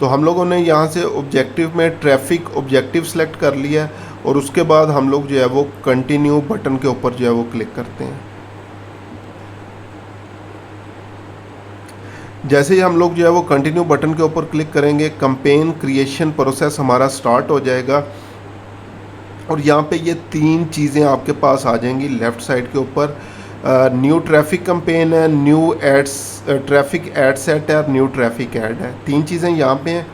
तो हम लोगों ने यहाँ से ऑब्जेक्टिव में ट्रैफिक ऑब्जेक्टिव सेलेक्ट कर लिया है और उसके बाद हम लोग जो है वो कंटिन्यू बटन के ऊपर जो है वो क्लिक करते हैं। जैसे ही हम लोग जो है वो कंटिन्यू बटन के ऊपर क्लिक करेंगे, कैंपेन क्रिएशन प्रोसेस हमारा स्टार्ट हो जाएगा और यहाँ पे ये 3 चीज़ें आपके पास आ जाएंगी लेफ़्ट साइड के ऊपर। न्यू ट्रैफिक कैंपेन है, new ads traffic ad set है और न्यू ट्रैफिक ऐड है। 3 चीज़ें यहाँ पे हैं।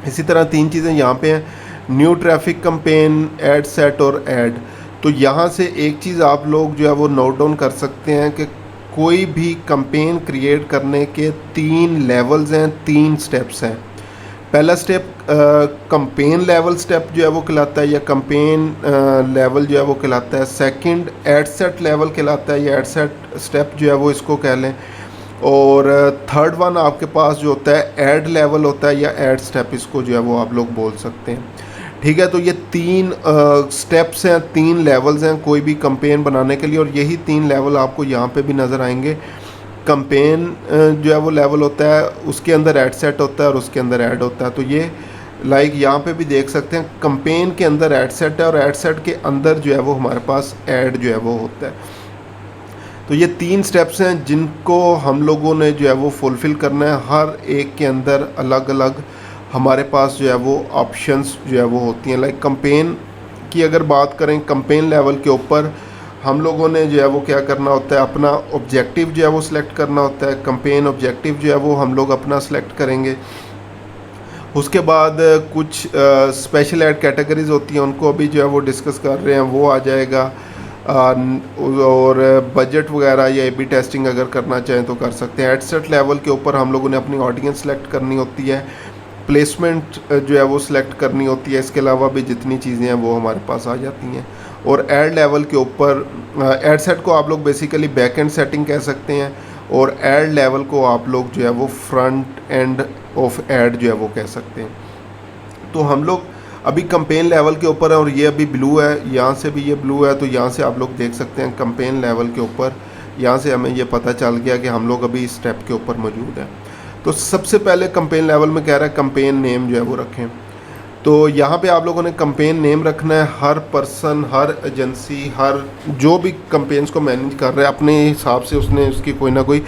इसी तरह 3 चीज़ें यहाँ पे हैं, new traffic campaign, ad set और ऐड। तो यहाँ से एक चीज़ आप लोग जो है वो नोट डाउन कर सकते हैं कि कोई भी कैंपेन क्रिएट करने के 3 लेवल्स हैं, 3 स्टेप्स हैं। पहला स्टेप कैंपेन लेवल स्टेप जो है वो कहलाता है या कैंपेन लेवल जो है वो कहलाता है। सेकंड एड सेट लेवल कहलाता है या एड सेट स्टेप जो है वो इसको कह लें। और थर्ड वन आपके पास जो होता है ऐड लेवल होता है या ऐड स्टेप, इसको जो है वो आप लोग बोल सकते हैं। ठीक है, तो ये 3 स्टेप्स हैं, 3 लेवल्स हैं कोई भी कैंपेन बनाने के लिए और यही 3 लेवल आपको यहाँ पे भी नज़र आएंगे। कैंपेन जो है वो लेवल होता है, उसके अंदर ऐड सेट होता है और उसके अंदर ऐड होता है। तो ये यहाँ पे भी देख सकते हैं कैंपेन के अंदर ऐड सेट है और ऐड सेट के अंदर जो है वो हमारे पास ऐड जो है वो होता है। तो ये 3 स्टेप्स हैं जिनको हम लोगों ने जो है वो फुलफ़िल करना है। हर एक के अंदर अलग अलग हमारे पास जो है वो ऑप्शंस जो है वो होती हैं। कैंपेन की अगर बात करें, कैंपेन लेवल के ऊपर हम लोगों ने जो है वो क्या करना होता है, अपना ऑब्जेक्टिव जो है वो सिलेक्ट करना होता है। कैंपेन ऑब्जेक्टिव जो है वो हम लोग अपना सिलेक्ट करेंगे। उसके बाद कुछ स्पेशल ऐड कैटेगरीज होती हैं, उनको अभी जो है वो डिस्कस कर रहे हैं, वो आ जाएगा। और बजट वगैरह या A/B टेस्टिंग अगर करना चाहें तो कर सकते हैं। एड सेट लेवल के ऊपर हम लोगों ने अपनी ऑडियंस सेलेक्ट करनी होती है, प्लेसमेंट जो है वो सिलेक्ट करनी होती है। इसके अलावा भी जितनी चीज़ें हैं वो हमारे पास आ जाती हैं। और ऐड लेवल के ऊपर ऐड सेट को आप लोग बेसिकली बैक एंड सेटिंग कह सकते हैं और ऐड लेवल को आप लोग जो है वो फ्रंट एंड ऑफ ऐड जो है वो कह सकते हैं। तो हम लोग अभी कैंपेन लेवल के ऊपर है और ये अभी ब्लू है, यहाँ से भी ये ब्लू है। तो यहाँ से आप लोग देख सकते हैं कैंपेन लेवल के ऊपर, यहाँ से हमें ये पता चल गया कि हम लोग अभी इस स्टेप के ऊपर मौजूद हैं। तो सबसे पहले कैंपेन लेवल में कह रहा है कैंपेन नेम जो है वो रखें। तो यहाँ पे आप लोगों ने कैंपेन नेम रखना है। हर पर्सन, हर एजेंसी, हर जो भी कैंपेन्स को मैनेज कर रहा है अपने हिसाब से उसने उसकी कोई ना कोई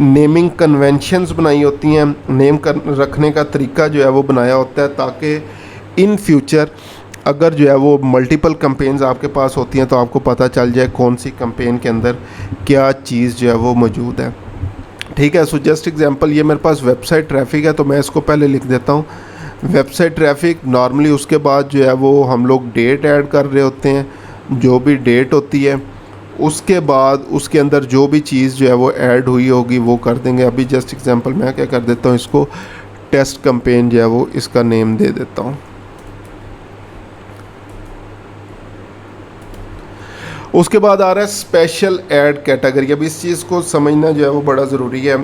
नेमिंग कन्वेंशंस बनाई होती हैं। नेम रखने का तरीका जो है वो बनाया होता है ताकि इन फ्यूचर अगर जो है वो मल्टीपल कैंपेन्स आपके पास होती हैं तो आपको पता चल जाए कौन सी कैंपेन के अंदर क्या चीज़ जो है वो मौजूद है। ठीक है, सो जस्ट एग्जांपल ये मेरे पास वेबसाइट ट्रैफिक है तो मैं इसको पहले लिख देता हूँ वेबसाइट ट्रैफिक। नॉर्मली उसके बाद जो है वो हम लोग डेट ऐड कर रहे होते हैं, जो भी डेट होती है उसके बाद उसके अंदर जो भी चीज़ जो है वो ऐड हुई होगी वो कर देंगे। अभी जस्ट एग्जांपल मैं क्या कर देता हूँ, इसको टेस्ट कैंपेन जो है वो इसका नेम दे देता हूँ। उसके बाद आ रहा है स्पेशल ऐड कैटेगरी। अब इस चीज़ को समझना जो है वो बड़ा ज़रूरी है।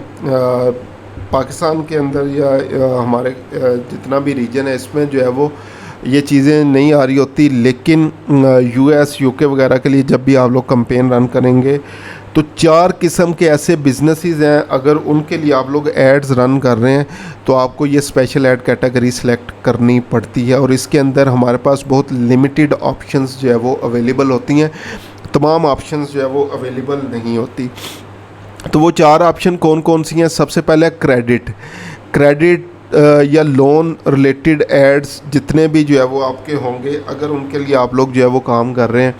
पाकिस्तान के अंदर या हमारे जितना भी रीजन है इसमें जो है वो ये चीज़ें नहीं आ रही होती, लेकिन US UK वगैरह के लिए जब भी आप लोग कैंपेन रन करेंगे तो 4 किस्म के ऐसे बिजनेसेस हैं, अगर उनके लिए आप लोग एड्स रन कर रहे हैं तो आपको ये स्पेशल ऐड कैटेगरी सेलेक्ट करनी पड़ती है। और इसके अंदर हमारे पास बहुत लिमिटेड ऑप्शंस जो है वो अवेलेबल होती हैं, तमाम ऑप्शंस जो है वो अवेलेबल नहीं होती। तो वो 4 ऑप्शन कौन कौन सी हैं? सबसे पहले क्रेडिट या लोन रिलेटेड एड्स जितने भी जो है वो आपके होंगे, अगर उनके लिए आप लोग जो है वो काम कर रहे हैं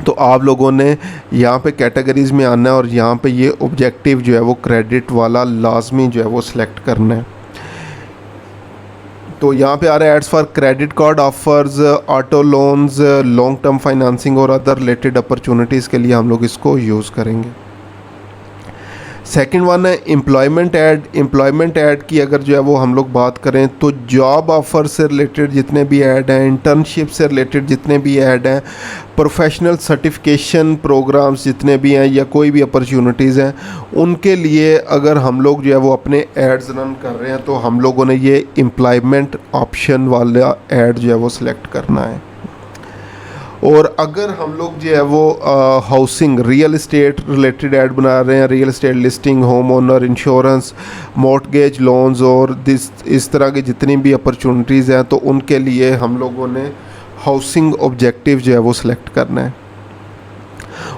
तो आप लोगों ने यहाँ पे कैटेगरीज़ में आना है और यहाँ पे ये ऑब्जेक्टिव जो है वो क्रेडिट वाला लाजमी जो है वो सिलेक्ट करना है। तो यहाँ पे आ रहा है ads for credit card offers, auto loans, long term financing और अदर रिलेटेड अपॉर्चुनिटीज़ के लिए हम लोग इसको यूज़ करेंगे। सेकंड वन है एम्प्लॉयमेंट ऐड की अगर जो है वो हम लोग बात करें तो जॉब ऑफ़र से रिलेटेड जितने भी ऐड हैं, इंटर्नशिप से रिलेटेड जितने भी ऐड हैं, प्रोफेशनल सर्टिफिकेशन प्रोग्राम्स जितने भी हैं या कोई भी अपॉर्चुनिटीज़ हैं, उनके लिए अगर हम लोग जो है वो अपने एड्स रन कर रहे हैं तो हम लोगों ने ये एम्प्लॉयमेंट ऑप्शन वाला ऐड जो है वो सिलेक्ट करना है। और अगर हम लोग जो है वो housing real estate related add बना रहे हैं, real estate listing, home owner insurance, mortgage loans और इस तरह की जितनी भी अपॉर्चुनिटीज़ हैं, तो उनके लिए हम लोगों ने हाउसिंग ऑब्जेक्टिव जो है वो सिलेक्ट करना है।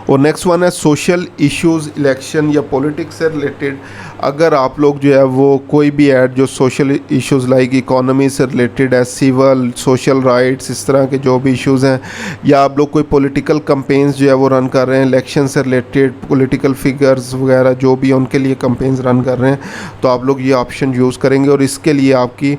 और नेक्स्ट वन है सोशल इश्यूज़, इलेक्शन या पॉलिटिक्स से रिलेटेड। अगर आप लोग जो है वो कोई भी ऐड जो सोशल इश्यूज़ लाइक इकोनॉमी से रिलेटेड है, सिविल सोशल राइट्स, इस तरह के जो भी इश्यूज़ हैं, या आप लोग कोई पॉलिटिकल कैंपेन्स जो है वो रन कर रहे हैं, इलेक्शन से रिलेटेड पॉलिटिकल फिगर्स वगैरह जो भी उनके लिए कैंपेन्स रन कर रहे हैं, तो आप लोग ये ऑप्शन यूज़ करेंगे। और इसके लिए आपकी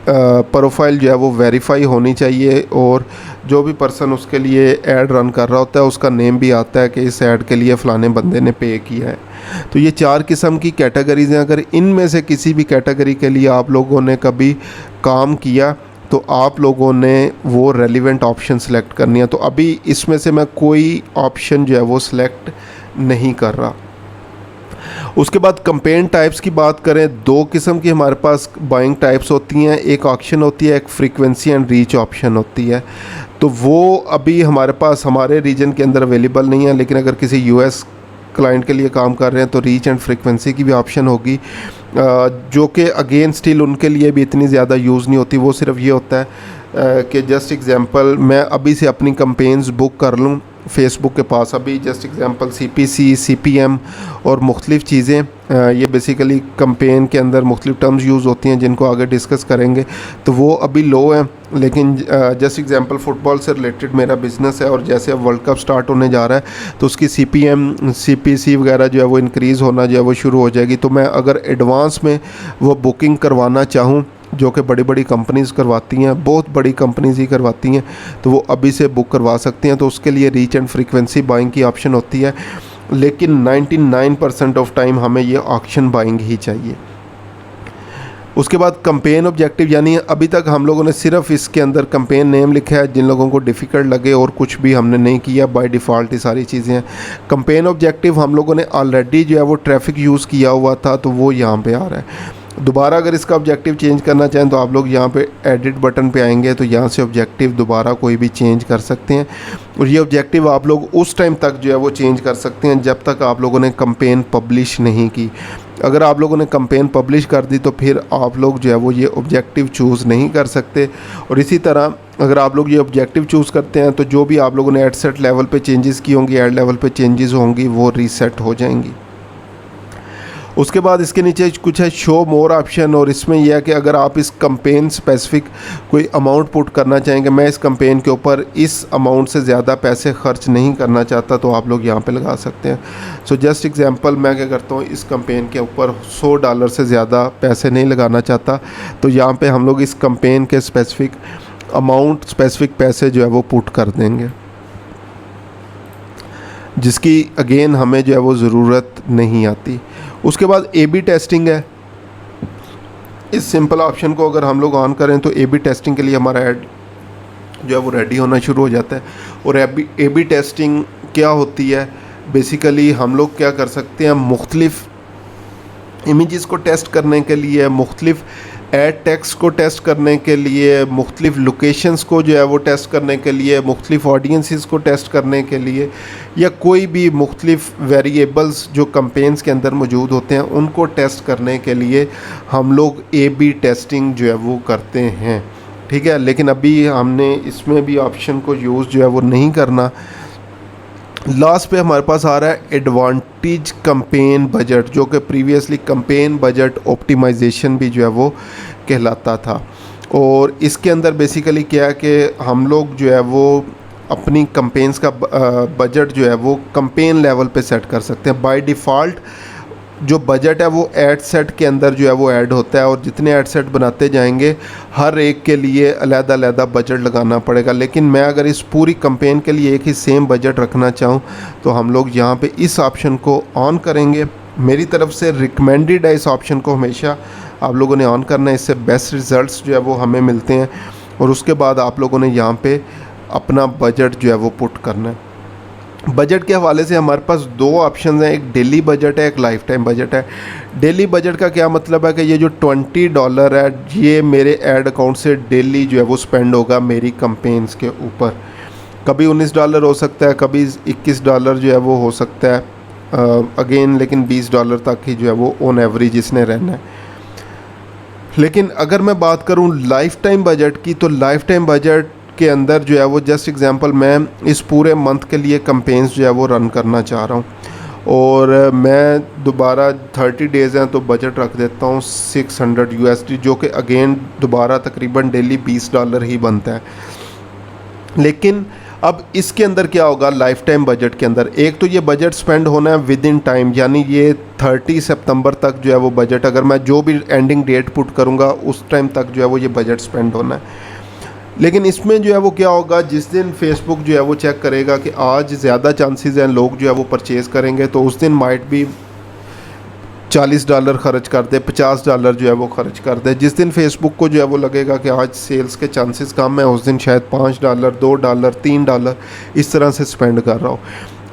प्रोफाइल जो है वो वेरीफाई होनी चाहिए, और जो भी पर्सन उसके लिए ऐड रन कर रहा होता है उसका नेम भी आता है कि इस ऐड के लिए फ़लाने बंदे ने पे किया है। तो ये 4 किस्म की कैटेगरीज़ हैं। अगर इनमें से किसी भी कैटेगरी के लिए आप लोगों ने कभी काम किया तो आप लोगों ने वो रेलिवेंट ऑप्शन सेलेक्ट करनी है। तो अभी इसमें से मैं कोई ऑप्शन जो है वो सिलेक्ट नहीं कर रहा। उसके बाद कंपेन टाइप्स की बात करें, 2 किस्म की हमारे पास बाइंग टाइप्स होती हैं, एक ऑक्शन होती है, एक फ्रीक्वेंसी एंड रीच ऑप्शन होती है। तो वो अभी हमारे पास हमारे रीजन के अंदर अवेलेबल नहीं है, लेकिन अगर किसी यूएस क्लाइंट के लिए काम कर रहे हैं तो रीच एंड फ्रीक्वेंसी की भी ऑप्शन होगी, जो कि अगेन स्टिल उनके लिए भी इतनी ज़्यादा यूज़ नहीं होती। वो सिर्फ ये होता है कि जस्ट एग्जांपल मैं अभी से अपनी कैंपेन्स बुक कर लूँ फेसबुक के पास, अभी जस्ट एग्जांपल CPC, CPM और मुख्तलिफ़ चीज़ें, ये बेसिकली कैंपेन के अंदर मुख्तलिफ़ टर्म्स यूज़ होती हैं जिनको आगे डिस्कस करेंगे, तो वो अभी लो हैं। लेकिन जस्ट एग्जांपल फुटबॉल से रिलेटेड मेरा बिज़नेस है, और जैसे अब वर्ल्ड कप स्टार्ट होने जा रहा है तो उसकी CPM CPC वगैरह जो है वो इंक्रीज़ होना जो है वो शुरू हो जाएगी। तो मैं अगर एडवांस में वो बुकिंग करवाना चाहूँ, जो कि बड़ी बड़ी कंपनीज़ करवाती हैं, बहुत बड़ी कंपनीज़ ही करवाती हैं, तो वो अभी से बुक करवा सकती हैं। तो उसके लिए रीच एंड फ्रीक्वेंसी बाइंग की ऑप्शन होती है, लेकिन 99% ऑफ टाइम हमें ये ऑक्शन बाइंग ही चाहिए। उसके बाद कंपेन ऑब्जेक्टिव, यानी अभी तक हम लोगों ने सिर्फ इसके अंदर कंपेन नेम लिखा है, जिन लोगों को डिफ़िकल्ट लगे, और कुछ भी हमने नहीं किया, बाय डिफ़ॉल्ट ये सारी चीज़ें हैं। कंपेन ऑब्जेक्टिव हम लोगों ने ऑलरेडी जो है वो ट्रैफिक यूज़ किया हुआ था, तो वो यहाँ पे आ रहा है। दोबारा अगर इसका ऑब्जेक्टिव चेंज करना चाहें तो आप लोग यहाँ पे एडिट बटन पे आएंगे, तो यहाँ से ऑब्जेक्टिव दोबारा कोई भी चेंज कर सकते हैं। और ये ऑब्जेक्टिव आप लोग उस टाइम तक जो है वो चेंज कर सकते हैं जब तक आप लोगों ने कंपेन पब्लिश नहीं की। अगर आप लोगों ने कंपेन पब्लिश कर दी तो फिर आप लोग जो है वो ये ऑब्जेक्टिव चूज़ नहीं कर सकते। और इसी तरह अगर आप लोग ये ऑब्जेक्टिव चूज़ करते हैं तो जो भी आप लोगों ने एड सेट लेवल पे चेंजेस की होंगी, एड लेवल पे चेंजेस होंगी, वो रीसेट हो जाएंगी। उसके बाद इसके नीचे कुछ है शो मोर ऑप्शन, और इसमें यह है कि अगर आप इस कंपेन स्पेसिफिक कोई अमाउंट पुट करना चाहेंगे, मैं इस कंपेन के ऊपर इस अमाउंट से ज़्यादा पैसे खर्च नहीं करना चाहता, तो आप लोग यहाँ पे लगा सकते हैं। सो जस्ट एग्जांपल मैं क्या करता हूँ, इस कंपेन के ऊपर $100 से ज़्यादा पैसे नहीं लगाना चाहता, तो यहाँ पर हम लोग इस कंपेन के स्पेसिफिक अमाउंट, स्पेसिफिक पैसे जो है वो पुट कर देंगे, जिसकी अगेन हमें जो है वो ज़रूरत नहीं आती। उसके बाद AB टेस्टिंग है। इस सिंपल ऑप्शन को अगर हम लोग ऑन करें तो AB टेस्टिंग के लिए हमारा ऐड जो है वो रेडी होना शुरू हो जाता है। और AB टेस्टिंग क्या होती है, बेसिकली हम लोग क्या कर सकते हैं, मुख्तलिफ़ इमेजेस को टेस्ट करने के लिए, मुख्तलिफ़ ऐड टेक्स्ट को टेस्ट करने के लिए, मुख्तलिफ़ लोकेशंस को जो है वो टेस्ट करने के लिए, मुख्तलिफ़ ऑडियंसेस को टेस्ट करने के लिए, या कोई भी मुख्तलिफ़ वेरिएबल्स जो कैंपेन्स के अंदर मौजूद होते हैं उनको टेस्ट करने के लिए हम लोग AB टेस्टिंग जो है वो करते हैं। ठीक है, लेकिन अभी हमने इसमें भी ऑप्शन को यूज़ जो है वो नहीं करना। लास्ट पे हमारे पास आ रहा है एडवांटेज कैंपेन बजट, जो कि प्रीवियसली कैंपेन बजट ऑप्टिमाइजेशन भी जो है वो कहलाता था। और इसके अंदर बेसिकली क्या है कि हम लोग जो है वो अपनी कैंपेन्स का बजट जो है वो कैंपेन लेवल पे सेट कर सकते हैं। बाय डिफ़ॉल्ट जो बजट है वो ऐड सेट के अंदर जो है वो ऐड होता है, और जितने ऐड सेट बनाते जाएंगे हर एक के लिए अलग-अलग बजट लगाना पड़ेगा। लेकिन मैं अगर इस पूरी कैंपेन के लिए एक ही सेम बजट रखना चाहूँ तो हम लोग यहाँ पे इस ऑप्शन को ऑन करेंगे। मेरी तरफ से रिकमेंडेड है इस ऑप्शन को हमेशा आप लोगों ने ऑन करना है, इससे बेस्ट रिज़ल्ट्स जो है वो हमें मिलते हैं। और उसके बाद आप लोगों ने यहाँ पे अपना बजट जो है वो पुट करना है। बजट के हवाले से हमारे पास 2 ऑप्शन हैं, एक डेली बजट है, एक लाइफ टाइम बजट है। डेली बजट का क्या मतलब है कि ये जो $20 है ये मेरे ऐड अकाउंट से डेली जो है वो स्पेंड होगा मेरी कैंपेन्स के ऊपर। कभी $19 हो सकता है, कभी $21 जो है वो हो सकता है अगेन, लेकिन $20 तक ही जो है वो ऑन एवरेज इसने रहना है। लेकिन अगर मैं बात करूं लाइफ टाइम बजट की, तो लाइफ टाइम बजट के अंदर जो है वो जस्ट एग्जांपल मैं इस पूरे मंथ के लिए कैंपेन्स जो है वो रन करना चाह रहा हूं, और मैं दोबारा 30 डेज़ हैं तो बजट रख देता हूं $600, जो कि अगेन दोबारा तकरीबन डेली $20 ही बनता है। लेकिन अब इसके अंदर क्या होगा लाइफ टाइम बजट के अंदर, एक तो ये बजट स्पेंड होना है विद इन टाइम, यानी ये 30 सितंबर तक जो है वो बजट, अगर मैं जो भी एंडिंग डेट पुट करूँगा उस टाइम तक जो है वो ये बजट स्पेंड होना है। लेकिन इसमें जो है वो क्या होगा, जिस दिन फेसबुक जो है वो चेक करेगा कि आज ज़्यादा चांसेस हैं लोग जो है वो परचेज़ करेंगे, तो उस दिन माइट भी $40 खर्च कर दे, $50 जो है वो खर्च कर दे। जिस दिन फेसबुक को जो है वो लगेगा कि आज सेल्स के चांसेस कम है, उस दिन शायद $5, $2, $3 इस तरह से स्पेंड कर रहा हो।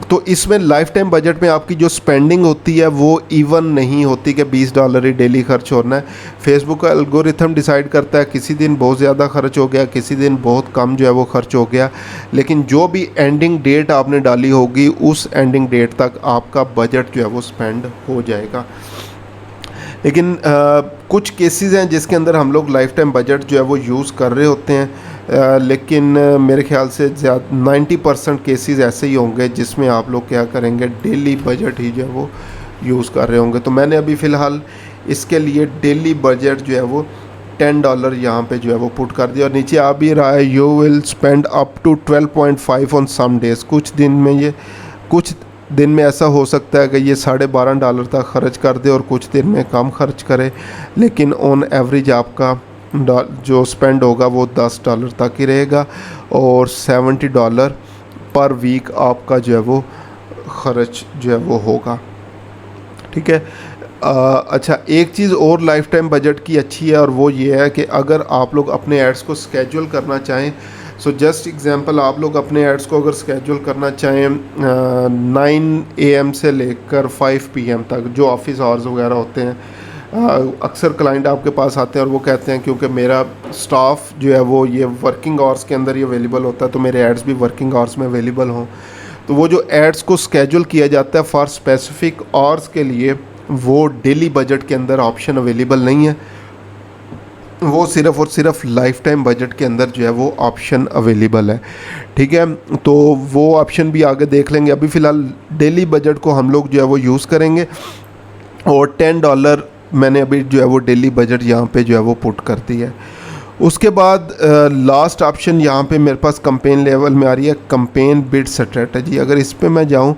तो इसमें लाइफ टाइम बजट में आपकी जो स्पेंडिंग होती है वो इवन नहीं होती कि $20 ही डेली खर्च होना है। फेसबुक का एल्गोरिथम डिसाइड करता है, किसी दिन बहुत ज़्यादा खर्च हो गया, किसी दिन बहुत कम जो है वो खर्च हो गया, लेकिन जो भी एंडिंग डेट आपने डाली होगी उस एंडिंग डेट तक आपका बजट जो है वो स्पेंड हो जाएगा। लेकिन कुछ केसेस हैं जिसके अंदर हम लोग लाइफ टाइम बजट जो है वो यूज़ कर रहे होते हैं, लेकिन मेरे ख्याल से 90% केसेस ऐसे ही होंगे जिसमें आप लोग क्या करेंगे, डेली बजट ही जो है वो यूज़ कर रहे होंगे। तो मैंने अभी फ़िलहाल इसके लिए डेली बजट जो है वो $10 यहाँ पे जो है वो पुट कर दिया, और नीचे आ भी रहा है you will spend up to 12.5 on some days. कुछ दिन में ऐसा हो सकता है कि ये $12.5 तक खर्च कर दे और कुछ दिन में कम खर्च करे, लेकिन ऑन एवरेज आपका जो स्पेंड होगा वो $10 तक ही रहेगा, और $70 पर वीक आपका जो है वो खर्च जो है वो होगा। ठीक है। अच्छा, एक चीज़ और लाइफ टाइम बजट की अच्छी है, और वो ये है कि अगर आप लोग अपने एड्स को स्केड्यूल करना चाहें, सो जस्ट एग्जांपल आप लोग अपने एड्स को अगर स्केड्यूल करना चाहें 9 AM से लेकर 5 PM तक, जो ऑफिस आवर्स वगैरह होते हैं, अक्सर क्लाइंट आपके पास आते हैं और वो कहते हैं क्योंकि मेरा स्टाफ जो है वो ये वर्किंग आवर्स के अंदर ही अवेलेबल होता है, तो मेरे एड्स भी वर्किंग आवर्स में अवेलेबल हों। तो वो जो एड्स को स्केड्यूल किया जाता है फॉर स्पेसिफिक आवर्स के लिए, वो डेली बजट के अंदर ऑप्शन अवेलेबल नहीं है, वो सिर्फ़ और सिर्फ लाइफ टाइम बजट के अंदर जो है वो ऑप्शन अवेलेबल है। ठीक है, तो वो ऑप्शन भी आगे देख लेंगे। अभी फ़िलहाल डेली बजट को हम लोग जो है वो यूज़ करेंगे, और $10 मैंने अभी जो है वो डेली बजट यहाँ पे जो है वो पुट कर दी है। उसके बाद लास्ट ऑप्शन यहाँ पे मेरे पास कैंपेन लेवल में आ रही है कैंपेन बिड स्ट्रेटजी। अगर इस पे मैं जाऊँ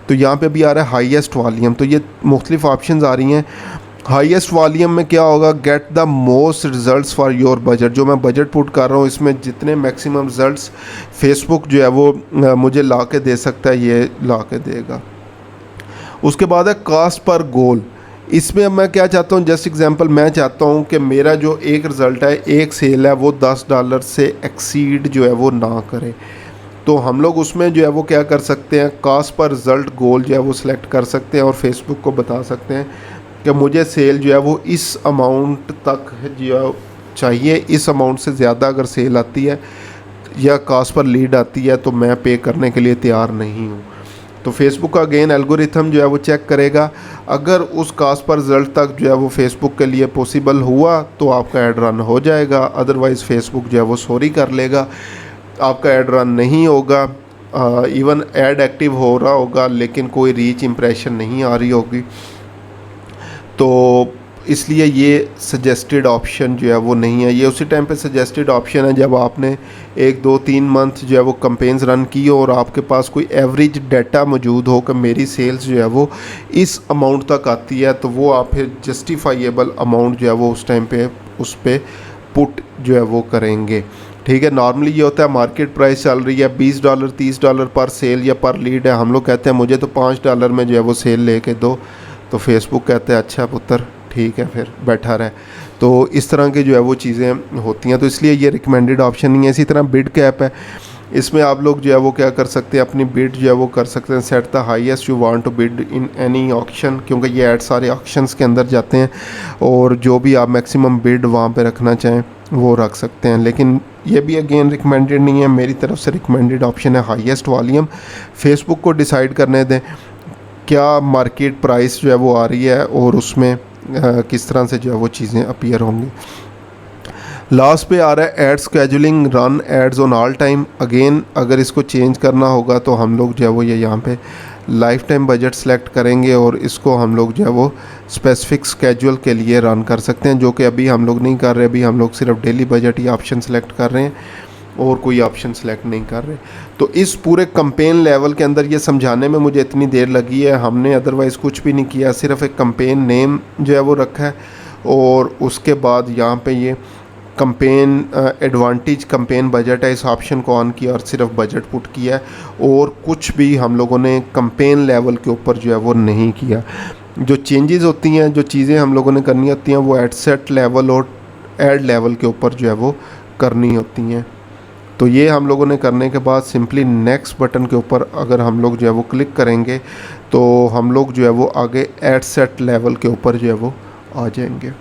तो यहाँ पे भी आ रहा है हाईएस्ट वॉल्यूम, तो ये मुख्तलिफ ऑप्शंस आ रही हैं। हाईएस्ट वॉल्यूम में क्या होगा, get the most results for your budget. जो मैं बजट पुट कर रहा हूँ इसमें जितने मैक्सिमम रिजल्ट्स फेसबुक जो है वो मुझे ला के दे सकता है, ये ला के देगा। उसके बाद है कास्ट पर गोल। इसमें अब मैं क्या चाहता हूँ, जस्ट एग्जांपल मैं चाहता हूँ कि मेरा जो एक रिज़ल्ट है, एक सेल है, वो $10 से एक्सीड जो है वो ना करे। तो हम लोग उसमें जो है वो क्या कर सकते हैं, कास्ट पर रिज़ल्ट गोल जो है वो सिलेक्ट कर सकते हैं और फेसबुक को बता सकते हैं कि मुझे सेल जो है वो इस अमाउंट तक जो चाहिए, इस अमाउंट से ज़्यादा अगर सेल आती है या कास्ट पर लीड आती है तो मैं पे करने के लिए तैयार नहीं हूँ। तो फेसबुक का अगेन एल्गोरिथम जो है वो चेक करेगा, अगर उस कास्ट पर रिज़ल्ट तक जो है वो फेसबुक के लिए पॉसिबल हुआ तो आपका ऐड रन हो जाएगा, अदरवाइज़ फेसबुक जो है वो सॉरी कर लेगा, आपका ऐड रन नहीं होगा। इवन ऐड एक्टिव हो रहा होगा लेकिन कोई रीच इम्प्रेशन नहीं आ रही होगी। तो इसलिए ये सजेस्टेड ऑप्शन जो है वो नहीं है। ये उसी टाइम पे सजेस्टेड ऑप्शन है जब आपने 1, 2, 3 मंथ जो है वो कैंपेन्स रन की हो और आपके पास कोई एवरेज डाटा मौजूद हो कि मेरी सेल्स जो है वो इस अमाउंट तक आती है, तो वो आप फिर जस्टिफाइएबल अमाउंट जो है वो उस टाइम पे उस पर पुट जो है वो करेंगे। ठीक है, नॉर्मली ये होता है मार्केट प्राइस चल रही है $20 $30 पर सेल या पर लीड है, हम लोग कहते हैं मुझे तो $5 में जो है वो सेल लेके दो, तो फेसबुक कहते हैं अच्छा पुत्र ठीक है फिर बैठा रहे। तो इस तरह की जो है वो चीज़ें होती हैं, तो इसलिए ये रिकमेंडेड ऑप्शन नहीं है। इसी तरह बिड कैप है, इसमें आप लोग जो है वो क्या कर सकते हैं, अपनी बिड जो है वो कर सकते हैं, set the highest you want to bid in any auction, क्योंकि ये ऐड सारे ऑक्शंस के अंदर जाते हैं और जो भी आप मैक्सिमम बिड वहाँ पे रखना चाहें वो रख सकते हैं। लेकिन ये भी अगेन रिकमेंडेड नहीं है, मेरी तरफ से रिकमेंडेड ऑप्शन है हाईएस्ट वॉल्यूम। फेसबुक को डिसाइड करने दें क्या मार्केट प्राइस जो है वो आ रही है और उसमें किस तरह से जो है वो चीज़ें अपीयर होंगी। लास्ट पे आ रहा है ad scheduling run ads on all time. Again अगर इसको चेंज करना होगा तो हम लोग जो है वो ये यहाँ पे लाइफ टाइम बजट सेलेक्ट करेंगे और इसको हम लोग जो है वो स्पेसिफिक स्केजुअल के लिए रन कर सकते हैं, जो कि अभी हम लोग नहीं कर रहे। अभी हम लोग सिर्फ डेली बजट ही ऑप्शन सेलेक्ट कर रहे हैं और कोई ऑप्शन सेलेक्ट नहीं कर रहे। तो इस पूरे कंपेन लेवल के अंदर ये समझाने में मुझे इतनी देर लगी है, हमने अदरवाइज़ कुछ भी नहीं किया, सिर्फ एक कंपेन नेम जो है वो रखा है और उसके बाद यहाँ पे ये कंपेन एडवांटेज कंपेन बजट है, इस ऑप्शन को ऑन किया और सिर्फ बजट पुट किया है और कुछ भी हम लोगों ने कंपेन लेवल के ऊपर जो है वो नहीं किया। जो चेंजेस होती हैं, जो चीज़ें हम लोगों ने करनी होती हैं वो एड सेट लेवल और एड लेवल के ऊपर जो है वो करनी होती हैं। तो ये हम लोगों ने करने के बाद सिंपली नेक्स्ट बटन के ऊपर अगर हम लोग जो है वो क्लिक करेंगे तो हम लोग जो है वो आगे एड सेट लेवल के ऊपर जो है वो आ जाएंगे।